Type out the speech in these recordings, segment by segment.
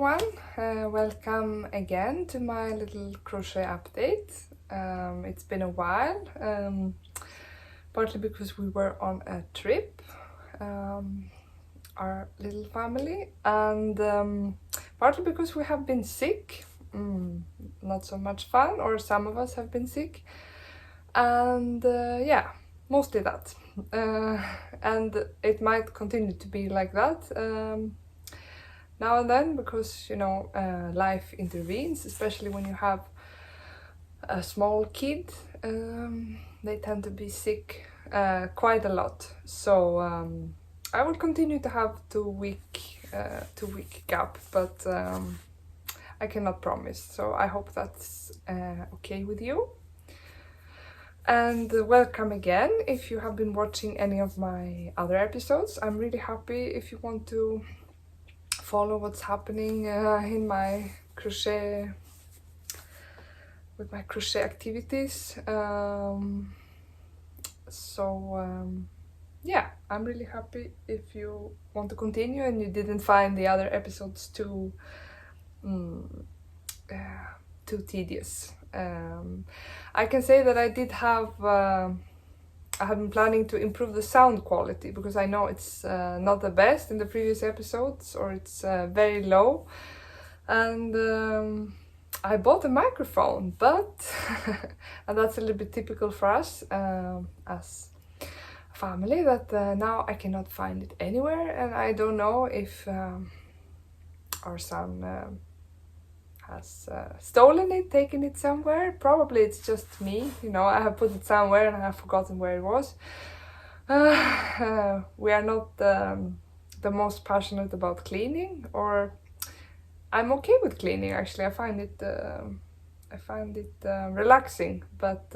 everyone, welcome again to my little crochet update. It's been a while, partly because we were on a trip, our little family, and partly because we have been sick. Not so much fun, or some of us have been sick, and yeah, mostly that. And it might continue to be like that now and then, because life intervenes, especially when you have a small kid. They tend to be sick quite a lot, so I will continue to have 2 week gap, but I cannot promise, so I hope that's okay with you. And welcome again if you have been watching any of my other episodes. I'm really happy if you want to follow what's happening in my crochet, with my crochet activities. Yeah, I'm really happy if you want to continue and you didn't find the other episodes too tedious. I can say that I did have I have been planning to improve the sound quality, because I know it's not the best in the previous episodes, or it's very low, and I bought a microphone, but and that's a little bit typical for us as a family, that now I cannot find it anywhere, and I don't know if our son has stolen it, taken it somewhere. Probably it's just me, I have put it somewhere and I have forgotten where it was. We are not the most passionate about cleaning, or I'm okay with cleaning actually. I find it relaxing, but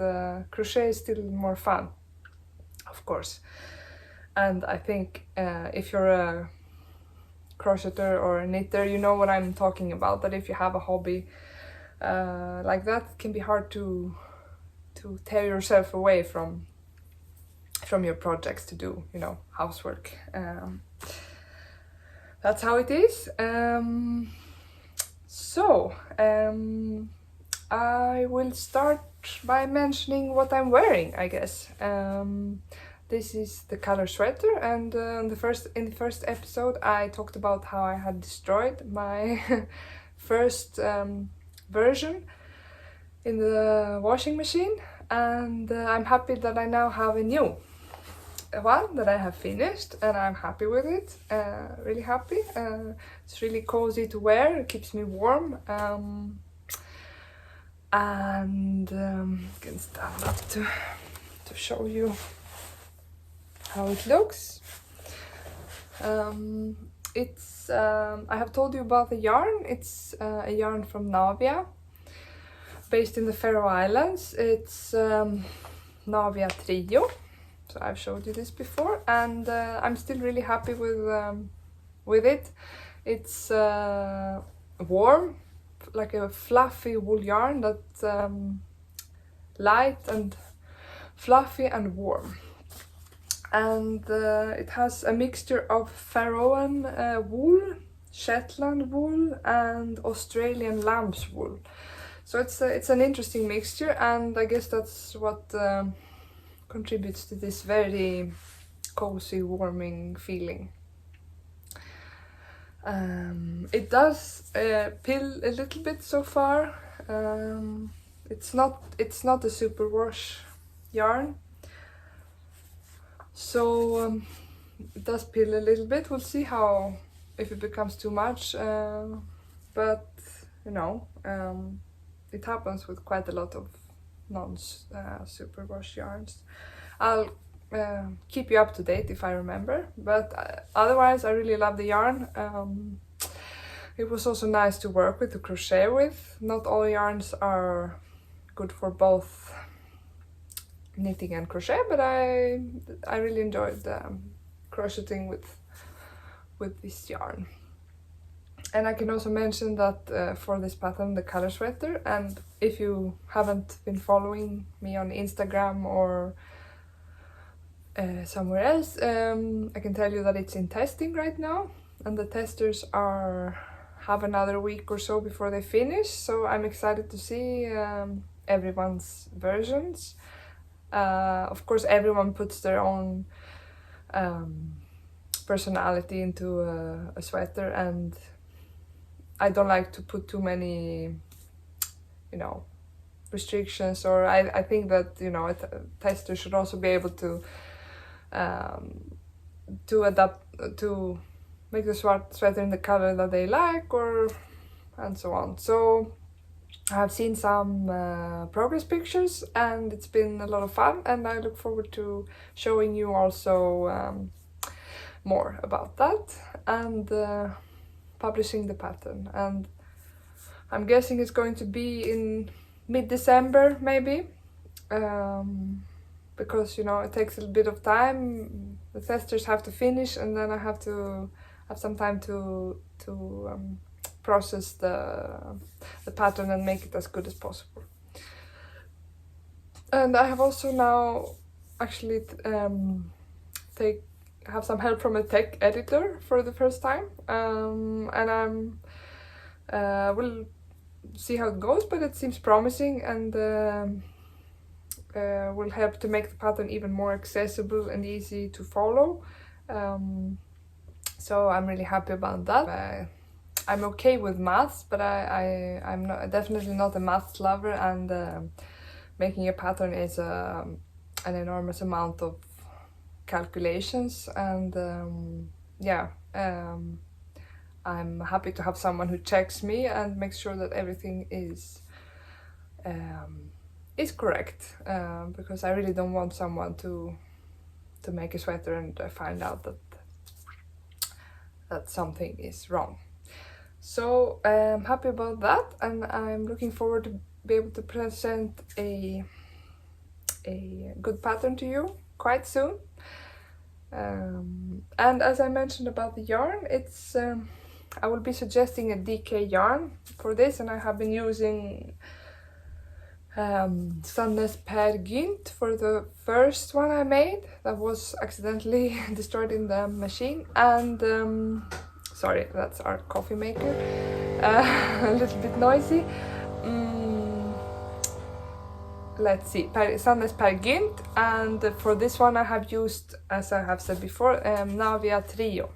crochet is still more fun, of course. And I think if you're a crocheter or a knitter, you know what I'm talking about, that if you have a hobby like that, it can be hard to tear yourself away from your projects to do, housework. That's how it is. I will start by mentioning what I'm wearing, I guess. This is the color sweater, and in the first episode I talked about how I had destroyed my first version in the washing machine, and I'm happy that I now have a new one that I have finished, and I'm happy with it. Really happy. It's really cozy to wear, it keeps me warm, and can stand up to show you how it looks. It's I have told you about the yarn. It's a yarn from Navia, based in the Faroe Islands. It's Navia Trio, so I've showed you this before, and I'm still really happy with it. It's warm, like a fluffy wool yarn that's light and fluffy and warm. And it has a mixture of Faroan wool, Shetland wool, and Australian lamb's wool. So it's an interesting mixture, and I guess that's what contributes to this very cozy, warming feeling. It does pill a little bit so far. It's not a superwash yarn. So it does peel a little bit. We'll see if it becomes too much, but it happens with quite a lot of non-superwash yarns. I'll keep you up to date if I remember, but otherwise I really love the yarn. It was also nice to work with, to crochet with. Not all yarns are good for both knitting and crochet, but I really enjoyed crocheting with this yarn. And I can also mention that for this pattern, the color sweater, and if you haven't been following me on Instagram or somewhere else, I can tell you that it's in testing right now, and the testers are have another week or so before they finish, so I'm excited to see everyone's versions. Of course, everyone puts their own personality into a sweater, and I don't like to put too many, you know, restrictions, or I think that, you know, a tester should also be able to adapt, to make the sweater in the color that they like, or and so on. So I have seen some progress pictures, and it's been a lot of fun, and I look forward to showing you also more about that, and publishing the pattern. And I'm guessing it's going to be in mid-December maybe, because, you know, it takes a little bit of time. The testers have to finish, and then I have to have some time to process the pattern and make it as good as possible. And I have also now actually have some help from a tech editor for the first time, and I'm will see how it goes, but it seems promising, and will help to make the pattern even more accessible and easy to follow. So I'm really happy about that. I'm okay with maths, but I'm definitely not a maths lover, and making a pattern is an enormous amount of calculations, and yeah, I'm happy to have someone who checks me and makes sure that everything is correct, because I really don't want someone to make a sweater and find out that something is wrong. So I'm happy about that, and I'm looking forward to be able to present a good pattern to you quite soon. And as I mentioned about the yarn, it's I will be suggesting a DK yarn for this, and I have been using Sandnes per Gynt for the first one I made that was accidentally destroyed in the machine. And sorry, that's our coffee maker, a little bit noisy. Let's see, Sandnes per Gynt, and for this one I have used, as I have said before, Navia Trio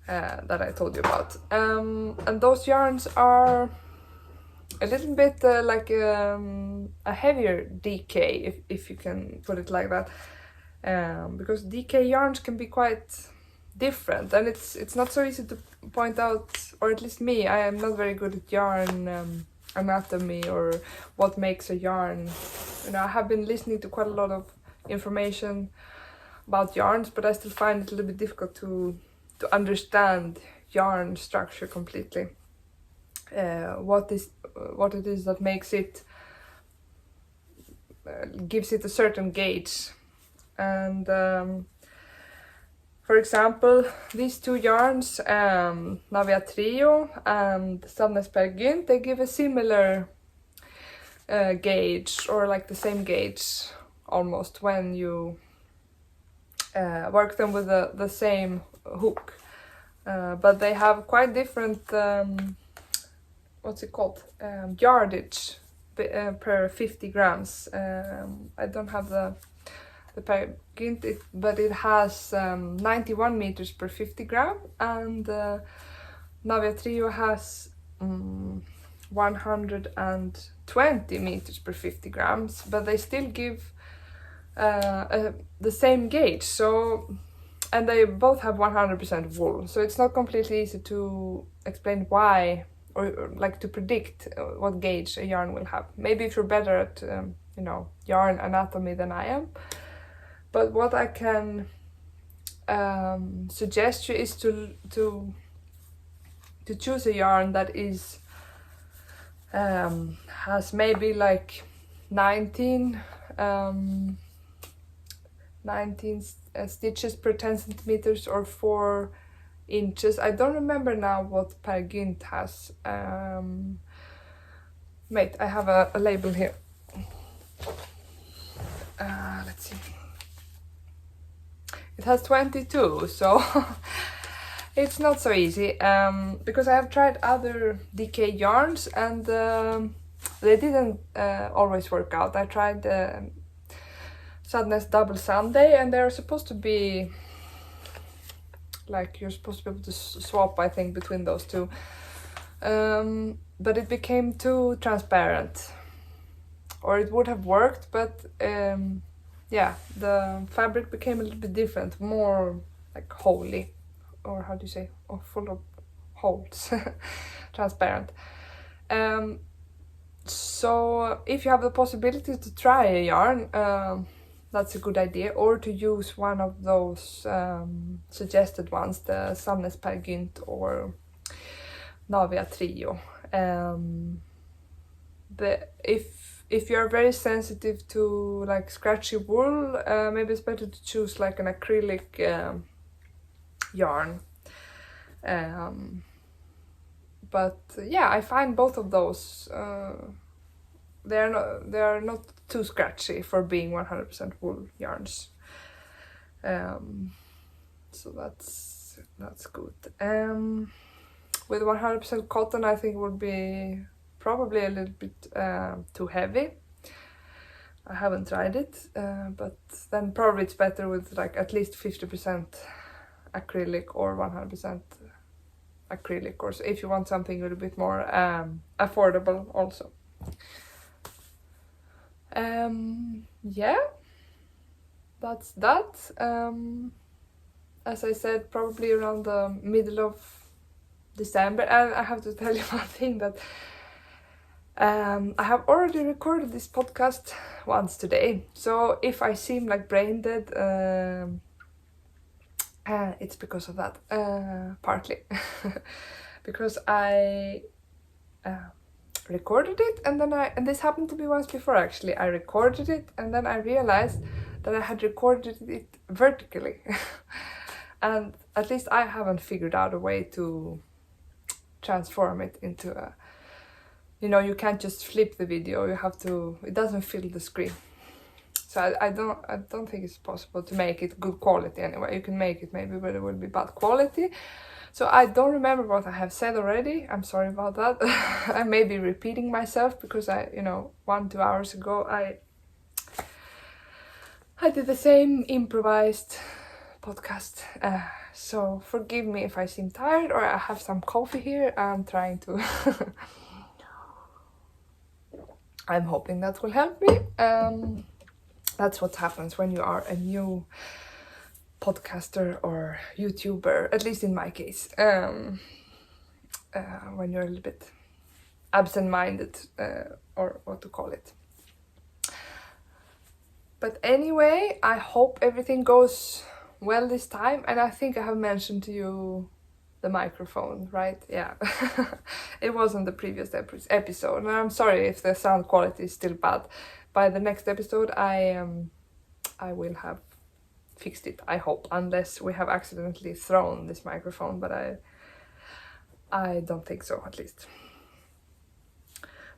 that I told you about, and those yarns are a little bit like a heavier DK, if you can put it like that, because DK yarns can be quite different, and it's not so easy to point out, or at least me, I am not very good at yarn anatomy or what makes a yarn. You know, I have been listening to quite a lot of information about yarns, but I still find it a little bit difficult to understand yarn structure completely. What it is that makes it gives it a certain gauge. And for example, these two yarns, Navia Trio and Sandnes per Gynt, they give a similar gauge, or like the same gauge almost, when you work them with the same hook. But they have quite different, what's it called, yardage per 50 grams. I don't have the per Gynt, but it has 91 meters per 50 gram, and Navia Trio has 120 meters per 50 grams, but they still give the same gauge. So, and they both have 100% wool, so it's not completely easy to explain why, or like to predict what gauge a yarn will have. Maybe if you're better at you know, yarn anatomy than I am. But what I can suggest you is to choose a yarn that is has maybe like 19 stitches per 10 centimeters or 4 inches. I don't remember now what Per Gynt has. Wait, I have a label here. Let's see. It has 22, so It's not so easy because I have tried other DK yarns and they didn't always work out. I tried Sandnes Double Sunday and they're supposed to be like, you're supposed to be able to swap, I think, between those two. But it became too transparent. Or it would have worked, but yeah, the fabric became a little bit different, more like holy, or how do you say, or full of holes, transparent. So if you have the possibility to try a yarn, that's a good idea, or to use one of those suggested ones, the Sandnes by Gynt or Navia Trio. If you're very sensitive to like scratchy wool, maybe it's better to choose like an acrylic yarn. But yeah, I find both of those they are not too scratchy for being 100% wool yarns. So that's good. With 100% cotton, I think it would be probably a little bit too heavy. I haven't tried it, but then probably it's better with like at least 50% acrylic or 100% acrylic, or so if you want something a little bit more affordable also. Yeah, that's that. As I said, probably around the middle of December. And I have to tell you one thing, that I have already recorded this podcast once today, so if I seem like brain dead, it's because of that, partly. Because I recorded it and then and this happened to me once before actually. I recorded it and then I realized that I had recorded it vertically. And at least I haven't figured out a way to transform it into a, you know, you can't just flip the video, you have to, it doesn't fill the screen. So I don't think it's possible to make it good quality anyway. You can make it maybe, but it will be bad quality. So I don't remember what I have said already. I'm sorry about that. I may be repeating myself because I, you know, 1-2 hours ago I did the same improvised podcast. So forgive me if I seem tired or I have some coffee here. I'm trying to... I'm hoping that will help me. That's what happens when you are a new podcaster or YouTuber, at least in my case. When you're a little bit absent-minded, or what to call it. But anyway, I hope everything goes well this time, and I think I have mentioned to you the microphone, right? Yeah. It wasn't the previous episode, and I'm sorry if the sound quality is still bad. By the next episode I will have fixed it, I hope, unless we have accidentally thrown this microphone, but I don't think so, at least.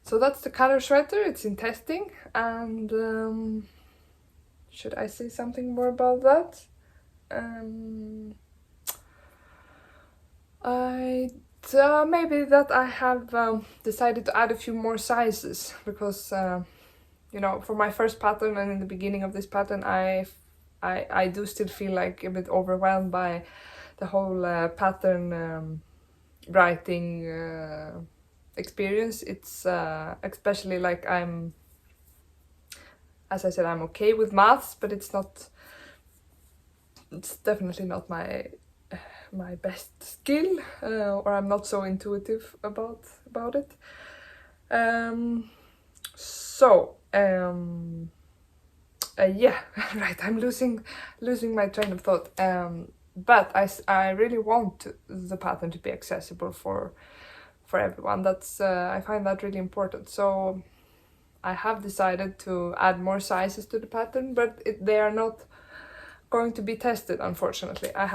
So that's the color sweater, it's in testing, and should I say something more about that? Maybe that I have decided to add a few more sizes, because you know, for my first pattern and in the beginning of this pattern, I do still feel like a bit overwhelmed by the whole pattern writing experience. It's especially like as I said, I'm okay with maths, but it's definitely not my best skill, or I'm not so intuitive about it. Yeah, right, I'm losing my train of thought. But I really want the pattern to be accessible for everyone. That's I find that really important. So I have decided to add more sizes to the pattern, but they are not going to be tested, unfortunately. I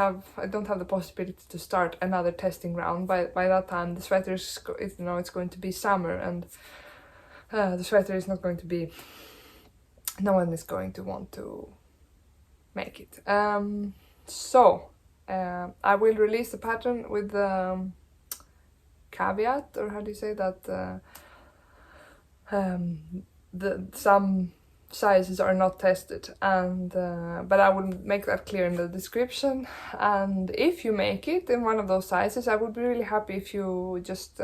don't have the possibility to start another testing round. By that time the sweater is, you know, it's going to be summer, and the sweater is not going to be, no one is going to want to make it. So I will release the pattern with the caveat, or how do you say that, some sizes are not tested, and but I will make that clear in the description. And if you make it in one of those sizes, I would be really happy if you just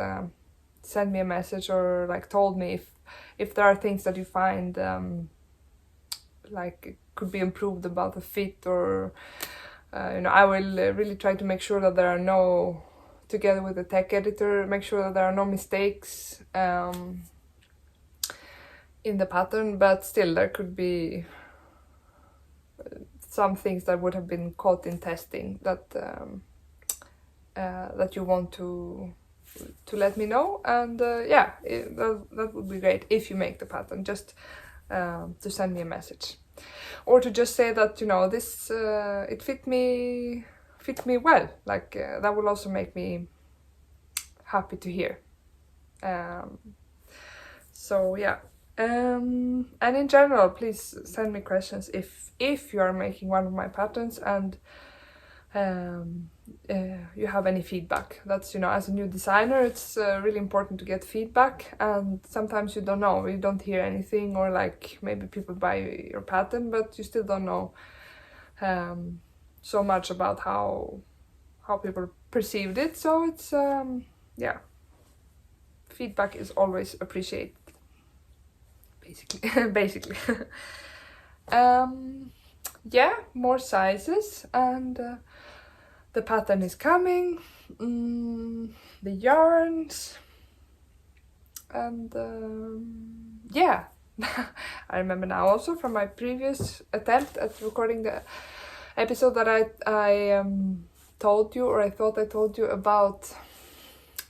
send me a message, or like told me if there are things that you find like could be improved about the fit, or you know, I will really try to make sure that there are no, together with the tech editor, make sure that there are no mistakes in the pattern, but still there could be some things that would have been caught in testing that that you want to let me know. And yeah, that would be great if you make the pattern, just to send me a message, or to just say that, you know, this it fit me well, like that will also make me happy to hear. So yeah. And in general, please send me questions if you are making one of my patterns, and you have any feedback. That's, you know, as a new designer, it's really important to get feedback, and sometimes you don't know, you don't hear anything, or like maybe people buy your pattern, but you still don't know so much about how people perceived it. So it's yeah, feedback is always appreciated. Basically. Yeah, more sizes, and the pattern is coming, the yarns, and yeah. I remember now also from my previous attempt at recording the episode that I told you, or I thought I told you about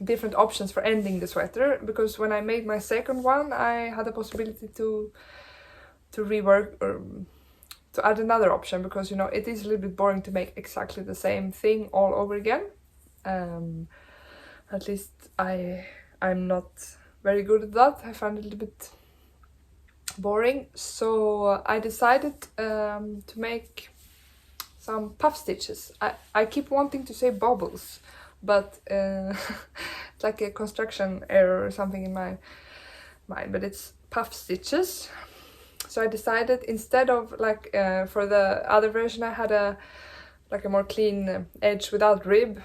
different options for ending the sweater, because when I made my second one, I had the possibility to rework, or to add another option, because, you know, it is a little bit boring to make exactly the same thing all over again. At least I'm not very good at that. I find it a little bit boring, so I decided to make some puff stitches. I keep wanting to say bobbles, but it's like a construction error or something in my mind, but it's puff stitches. So I decided, instead of like for the other version I had a more clean edge without rib,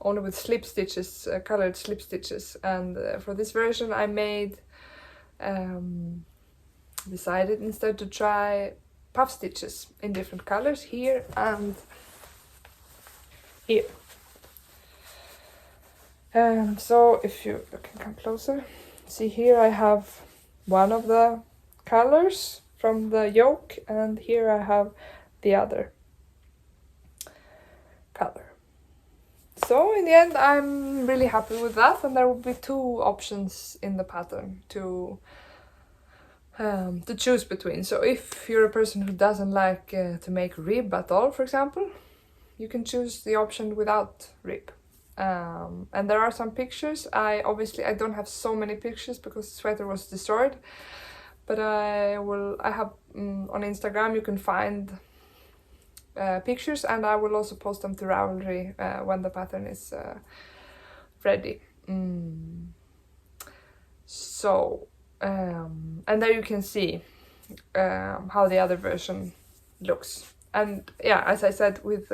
only with slip stitches, colored slip stitches, and for this version I decided instead to try puff stitches in different colors, here and here. So if you can come closer, see here I have one of the colors from the yoke, and here I have the other color. So in the end I'm really happy with that, and there will be two options in the pattern to choose between. So if you're a person who doesn't like to make rib at all, for example, you can choose the option without rib. And there are some pictures. I don't have so many pictures because the sweater was destroyed, but I have on Instagram you can find pictures, and I will also post them to Ravelry when the pattern is ready. So and there you can see how the other version looks. And yeah, as I said, with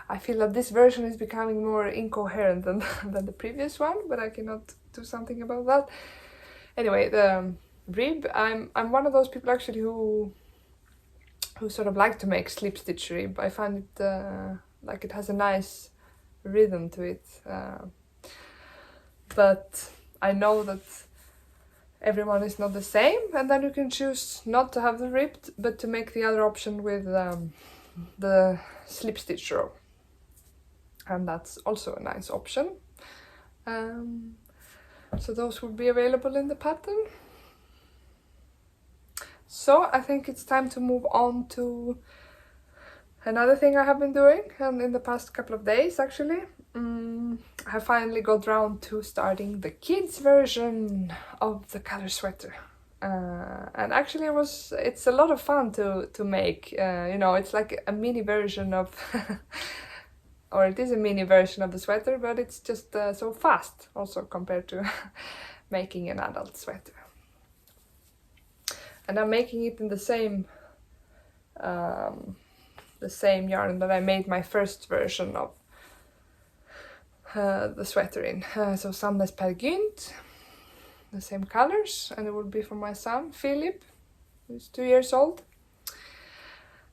I feel that this version is becoming more incoherent than the previous one, but I cannot do something about that. Anyway, the rib, I'm one of those people actually who sort of like to make slip stitch rib. I find it like it has a nice rhythm to it, but I know that everyone is not the same, and then you can choose not to have the ribbed, but to make the other option with the slip stitch row, and that's also a nice option. So those will be available in the pattern. So I think it's time to move on to another thing I have been doing, and in the past couple of days actually. I finally got round to starting the kids version of the color sweater. And actually it's a lot of fun to make. You know, it's like a mini version of or it is a mini version of the sweater, but it's just so fast also compared to making an adult sweater. And I'm making it in the same yarn that I made my first version of the sweater in. So Sandnes per Gynt, the same colors, and it will be for my son Philip, who's 2 years old.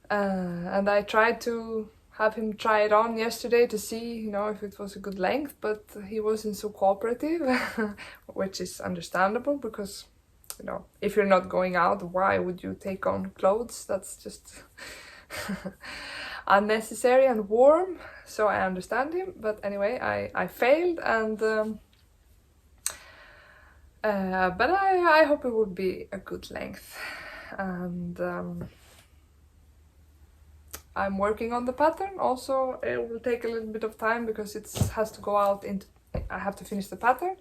And I tried to have him try it on yesterday to see, you know, if it was a good length, but he wasn't so cooperative, which is understandable because, you know, if you're not going out, why would you take on clothes? That's just unnecessary and warm, so I understand him. But anyway, I failed, and but I hope it would be a good length. And I'm working on the pattern. Also, it will take a little bit of time because it has to go out into, I have to finish the pattern.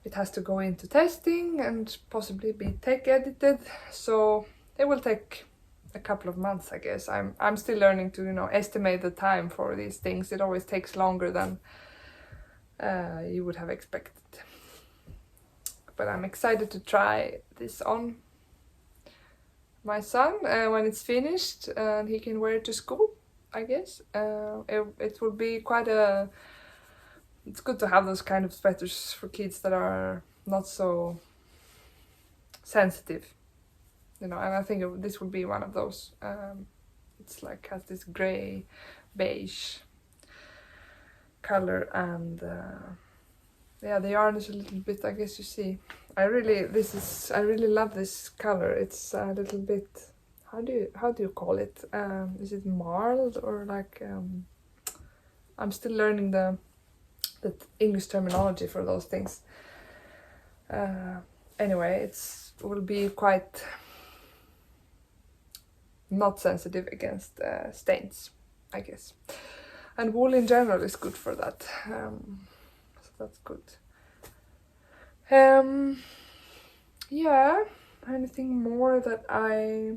It has to go into testing and possibly be tech edited, so it will take a couple of months, I guess. I'm still learning to, you know, estimate the time for these things. It always takes longer than you would have expected. But I'm excited to try this on my son when it's finished and he can wear it to school, I guess. It will be quite a... It's good to have those kind of sweaters for kids that are not so sensitive, you know, and I think this would be one of those. It's like has this grey beige color, and yeah, the yarn is a little bit, I guess you see. I really love this color. It's a little bit, how do you call it? Is it marled or like I'm still learning the English terminology for those things. Anyway, it will be quite not sensitive against stains, I guess. And wool in general is good for that. So that's good. Yeah, anything more that I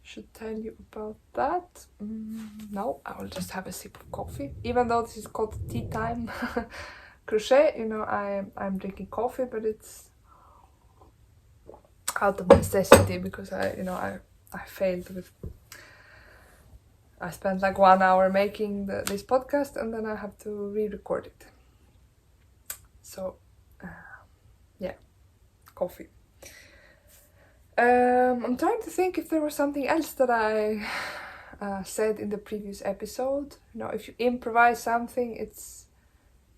should tell you about that? No, I will just have a sip of coffee. Even though this is called tea time crochet, you know, I'm drinking coffee, but it's out of necessity because I failed with. I spent like 1 hour making this podcast, and then I have to re-record it. So, yeah, coffee. I'm trying to think if there was something else that I said in the previous episode. You know, if you improvise something,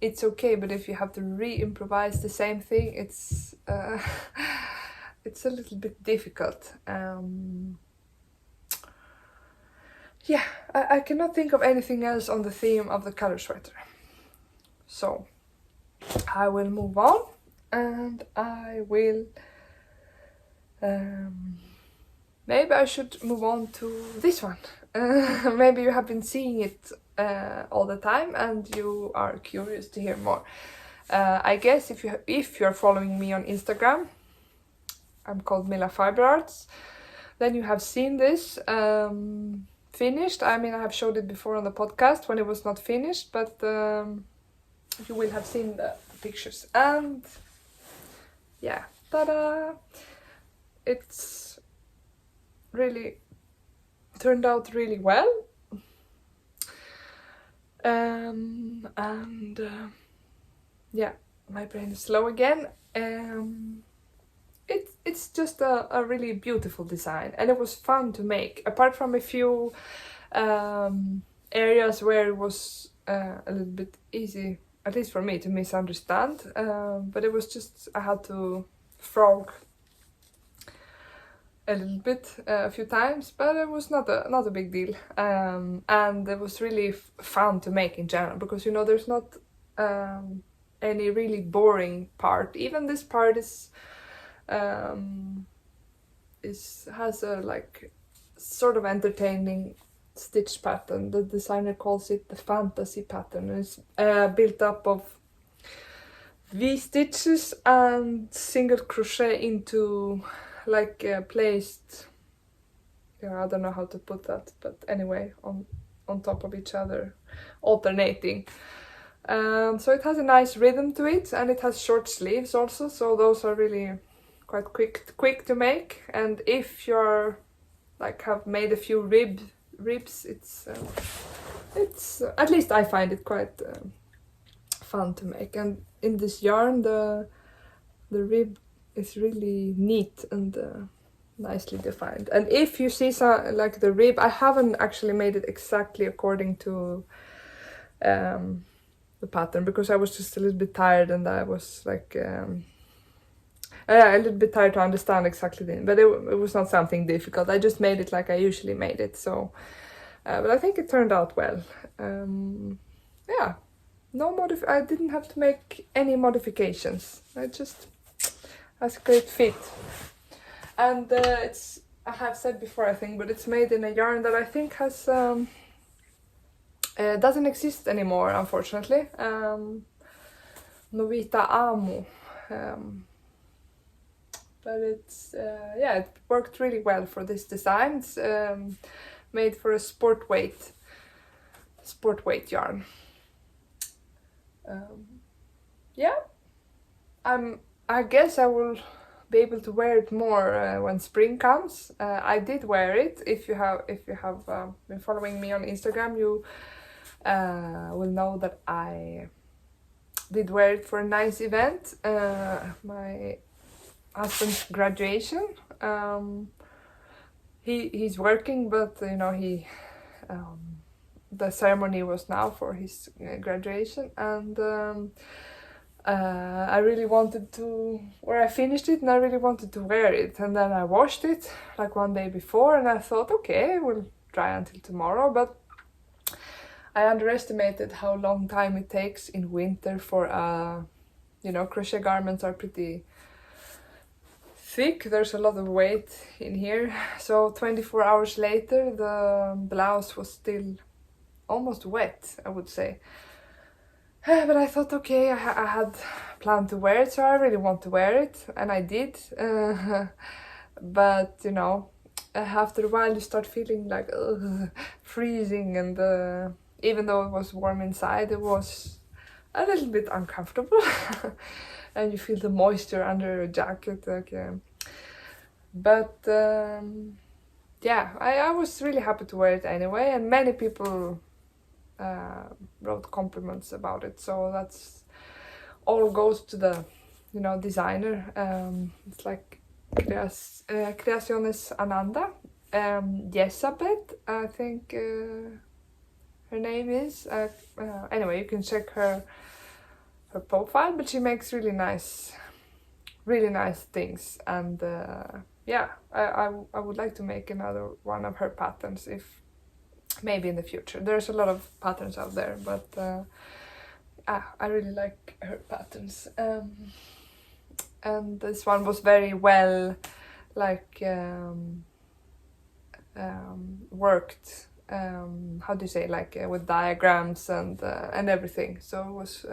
it's okay, but if you have to re-improvise the same thing, it's a little bit difficult. Yeah, I cannot think of anything else on the theme of the color sweater. So I will move on, and I will maybe I should move on to this one. Maybe you have been seeing it all the time and you are curious to hear more. I guess if you're following me on Instagram, I'm called Milla Fiber Arts, then you have seen this finished. I mean, I have showed it before on the podcast when it was not finished, but you will have seen the pictures. And yeah, ta-da! It's really turned out really well. Yeah, my brain is slow again. It's just a really beautiful design, and it was fun to make, apart from a few areas where it was a little bit easy, at least for me, to misunderstand, but it was just, I had to frog a little bit a few times, but it was not a big deal, and it was really fun to make in general, because, you know, there's not any really boring part. Even this part has a like sort of entertaining stitch pattern. The designer calls it the fantasy pattern. It's built up of V-stitches and single crochet into like placed, yeah, I don't know how to put that, but anyway, on top of each other, alternating. So it has a nice rhythm to it, and it has short sleeves also, so those are really quite quick to make. And if you're like have made a few ribs, it's at least I find it quite fun to make. And in this yarn, the rib is really neat and nicely defined. And if you see some like the rib, I haven't actually made it exactly according to the pattern, because I was just a little bit tired, and I was like a little bit tired to understand exactly but it was not something difficult. I just made it like I usually made it, so but I think it turned out well. Yeah, I didn't have to make any modifications. Has a great fit. And I have said before, I think, but it's made in a yarn that I think has doesn't exist anymore, unfortunately. Novita Aamu. But it's yeah, it worked really well for this design. It's made for a sport weight yarn. Yeah, I guess I will be able to wear it more when spring comes. I did wear it. If you have been following me on Instagram, you will know that I did wear it for a nice event, my husband's graduation. He's working, but you know, the ceremony was now for his graduation, and I really wanted to, or I finished it and I really wanted to wear it, and then I washed it like one day before, and I thought, okay, we'll dry until tomorrow, but I underestimated how long time it takes in winter for you know, crochet garments are pretty thick, there's a lot of weight in here, so 24 hours later the blouse was still almost wet, I would say. But I thought, okay, I had planned to wear it, so I really want to wear it, and I did. But you know, after a while you start feeling like freezing, and even though it was warm inside, it was a little bit uncomfortable. And you feel the moisture under your jacket. But yeah, I was really happy to wear it anyway, and many people wrote compliments about it, so that's all goes to the, you know, designer. It's like Creaciones Ananda, Jesabet, I think her name is. Anyway, you can check her profile, but she makes really nice things, and yeah, I would like to make another one of her patterns, if maybe in the future. There's a lot of patterns out there, but I really like her patterns, and this one was very well like worked, how do you say, like with diagrams and everything. So it was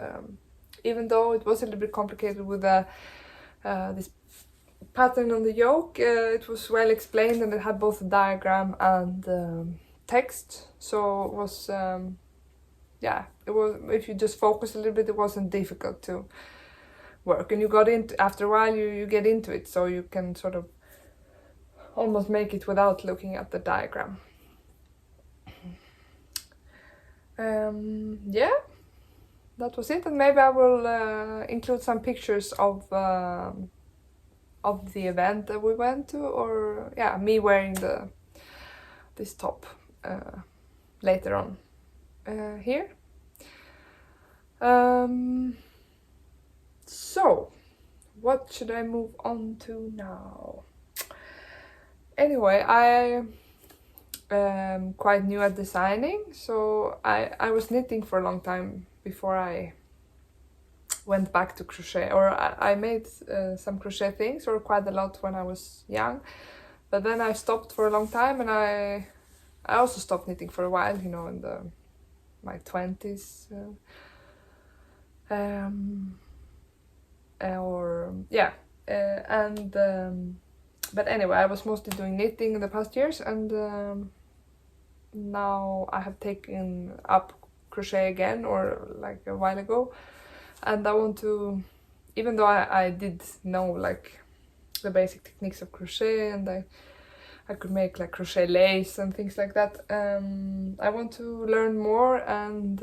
even though it was a little bit complicated with this pattern on the yoke, it was well explained, and it had both a diagram and text, so it was yeah, it was, if you just focus a little bit, it wasn't difficult to work, and you got into, after a while you get into it, so you can sort of almost make it without looking at the diagram. Yeah, that was it, and maybe I will include some pictures of the event that we went to, or yeah, me wearing this top later on here. So what should I move on to now? Anyway, I am quite new at designing, so I was knitting for a long time before I went back to crochet, or I made some crochet things, or quite a lot when I was young, but then I stopped for a long time, and I also stopped knitting for a while, you know, in my 20s. or yeah, and but anyway, I was mostly doing knitting in the past years, and now I have taken up crochet again, or like a while ago, and I want to, even though I did know like the basic techniques of crochet, and I could make like crochet lace and things like that, I want to learn more, and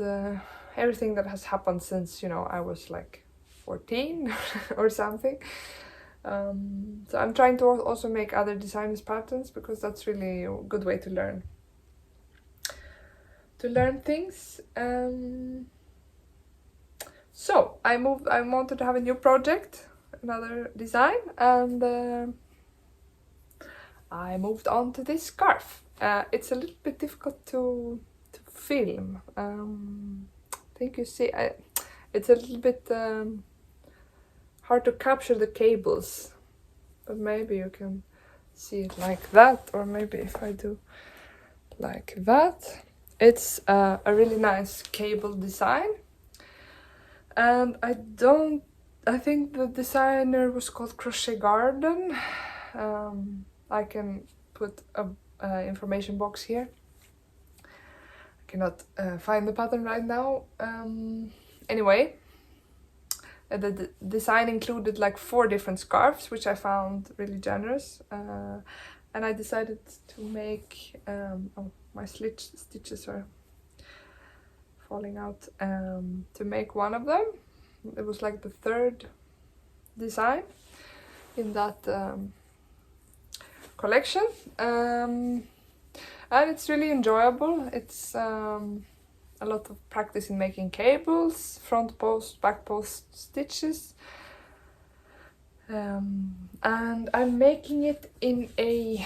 everything that has happened since, you know, I was like 14 or something. So I'm trying to also make other designers patterns, because that's really a good way to learn things. So I wanted to have a new project, another design, and I moved on to this scarf. It's a little bit difficult to film. I think you see, it's a little bit hard to capture the cables, but maybe you can see it like that, or maybe if I do like that. It's a really nice cable design, and I think the designer was called Crochet Garden. I can put a information box here. I cannot find the pattern right now. Anyway, the design included like 4 different scarves, which I found really generous, and I decided to make oh, my stitches are falling out, to make one of them. It was like the 3rd design in that collection, and it's really enjoyable. It's a lot of practice in making cables, front post, back post stitches, and I'm making it in a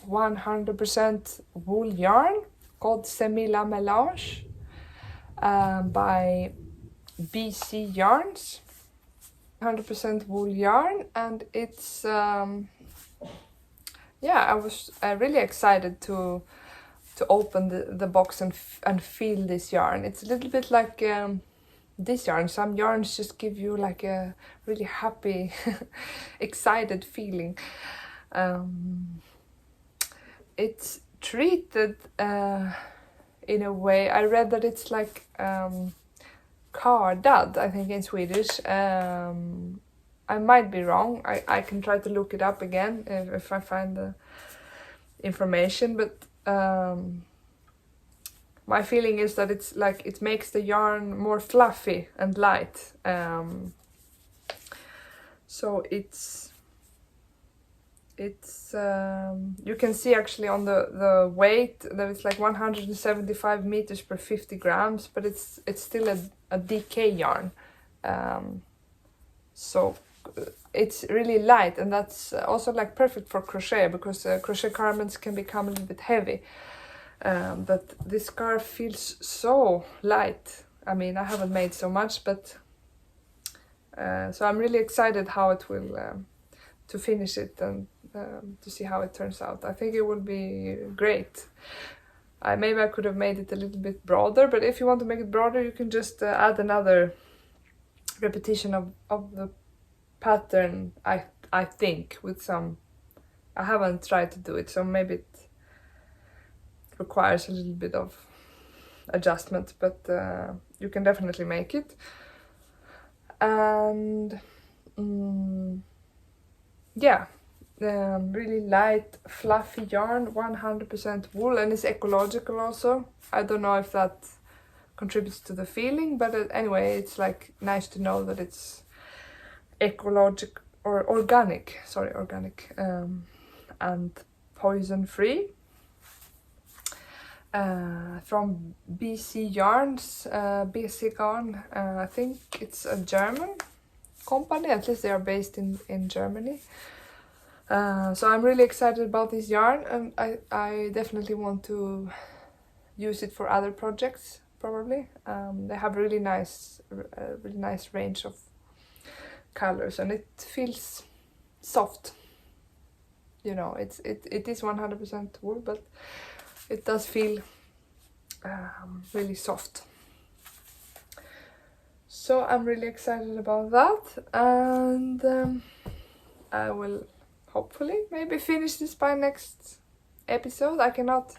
100% wool yarn called Semilla Melange, by BC Yarns. 100% wool yarn, and it's yeah, I was really excited to open the box and feel this yarn. It's a little bit like this yarn. Some yarns just give you like a really happy, excited feeling. It's treated in a way, I read that it's like cardad, I think in Swedish. I might be wrong. I can try to look it up again if I find the information, but my feeling is that it's like it makes the yarn more fluffy and light. So it's you can see actually on the weight that it's like 175 meters per 50 grams, but it's still a DK yarn. So it's really light, and that's also like perfect for crochet, because crochet garments can become a little bit heavy. But this scarf feels so light. I mean, I haven't made so much, but so I'm really excited how it will to finish it, and to see how it turns out. I think it will be great. Maybe I could have made it a little bit broader, but if you want to make it broader, you can just add another repetition of the pattern, I think, with some, I haven't tried to do it, so maybe it requires a little bit of adjustment, but you can definitely make it. And yeah, really light fluffy yarn, 100% wool, and it's ecological also. I don't know if that contributes to the feeling, but anyway, it's like nice to know that it's ecological or organic, and poison free, from BC Yarns, BC Garn. I think it's a German company, at least they are based in Germany. So I'm really excited about this yarn, and I definitely want to use it for other projects, probably. They have a really nice range of colors, and it feels soft. You know, it is 100% wool, but it does feel really soft. So I'm really excited about that, and I will hopefully maybe finish this by next episode. I cannot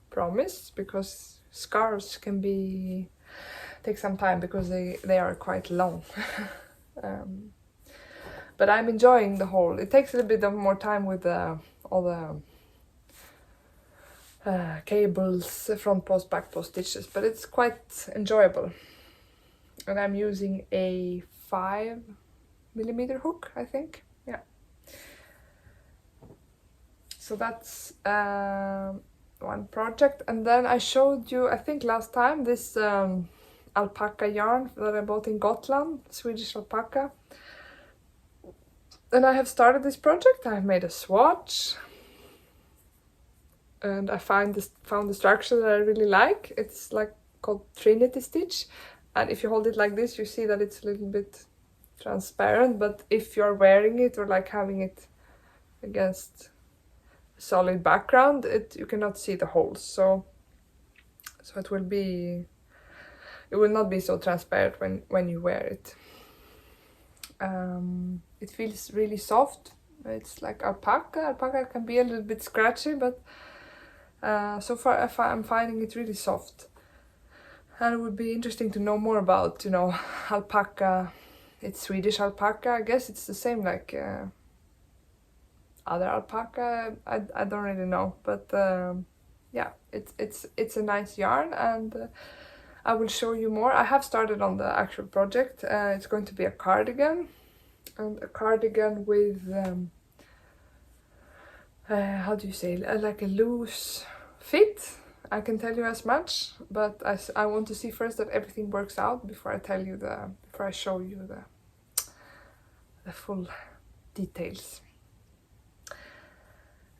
promise, because scarves can take some time because they are quite long. But I'm enjoying the whole. It takes a little bit of more time with all the cables, front post, back post stitches, but it's quite enjoyable. And I'm using a 5mm hook, I think. Yeah. So that's one project. And then I showed you, I think last time, this alpaca yarn that I bought in Gotland, Swedish alpaca. And I have started this project. I've made a swatch. And I found the structure that I really like. It's like called Trinity stitch, and if you hold it like this, you see that it's a little bit transparent, but if you're wearing it or like having it against a solid background, you cannot see the holes, so it will not be so transparent when you wear it. It feels really soft. It's like alpaca can be a little bit scratchy, but so far I'm finding it really soft, and it would be interesting to know more about, alpaca. It's Swedish alpaca. I guess it's the same like other alpaca. I don't really know, but yeah, it's a nice yarn, and I will show you more. I have started on the actual project. It's going to be a cardigan, and a cardigan with how do you say, like a loose fit. I can tell you as much, but I want to see first that everything works out before I show you the full details.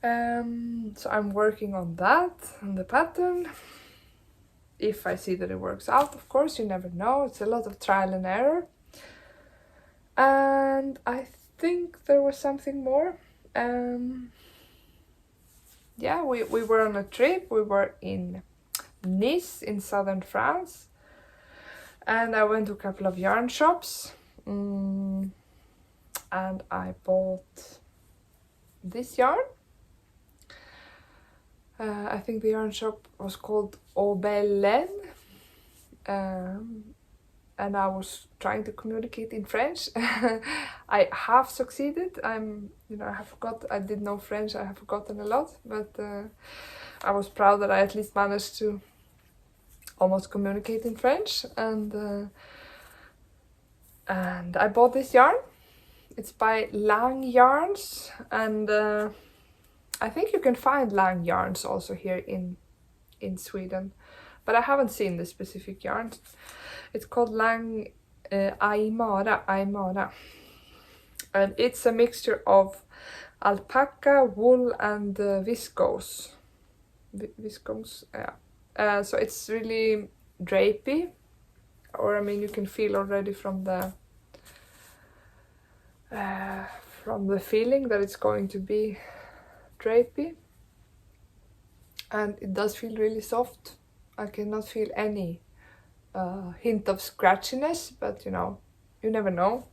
So I'm working on that, on the pattern. If I see that it works out, of course, you never know. It's a lot of trial and error. And I think there was something more. Yeah, we were on a trip. We were in Nice in southern France, and I went to a couple of yarn shops, and I bought this yarn. I think the yarn shop was called Aubelen, and I was trying to communicate in French. I have succeeded. I did know French. I have forgotten a lot, but I was proud that I at least managed to almost communicate in French. And I bought this yarn. It's by Lang Yarns, and I think you can find Lang Yarns also here in Sweden, but I haven't seen the specific yarn. It's called Lang Aymara, and it's a mixture of alpaca, wool, and viscose. Yeah. So it's really drapey, or I mean, you can feel already from the feeling that it's going to be drapey, and it does feel really soft. I cannot feel any hint of scratchiness, but you never know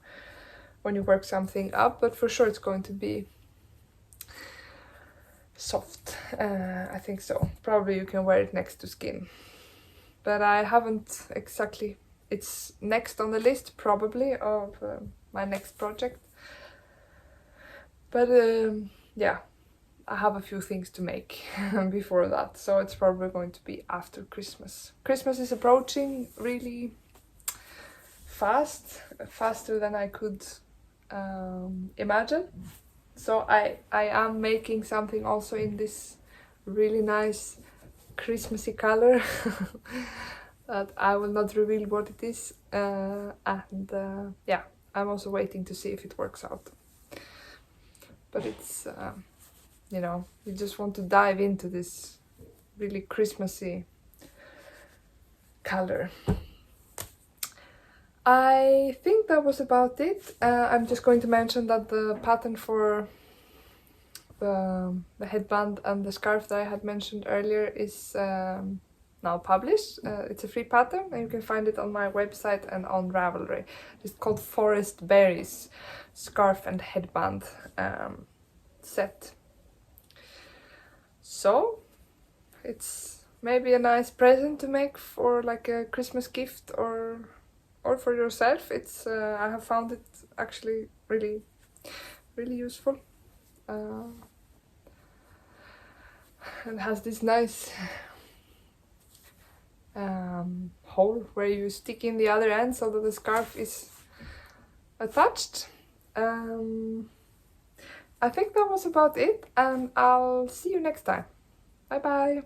when you work something up, but for sure it's going to be soft. I think so. Probably you can wear it next to skin, but I haven't exactly. It's next on the list probably of my next project, but yeah, I have a few things to make before that, so it's probably going to be after Christmas. Christmas is approaching really fast, faster than I could imagine. So I am making something also in this really nice Christmassy color that I will not reveal what it is. And yeah, I'm also waiting to see if it works out. But it's you just want to dive into this really Christmassy color. I think that was about it. I'm just going to mention that the pattern for the headband and the scarf that I had mentioned earlier is now published. It's a free pattern and you can find it on my website and on Ravelry. It's called Forest Berries Scarf and Headband set. So it's maybe a nice present to make for like a Christmas gift or for yourself. It's I have found it actually really useful. And has this nice hole where you stick in the other end so that the scarf is attached. I think that was about it, and I'll see you next time. Bye bye!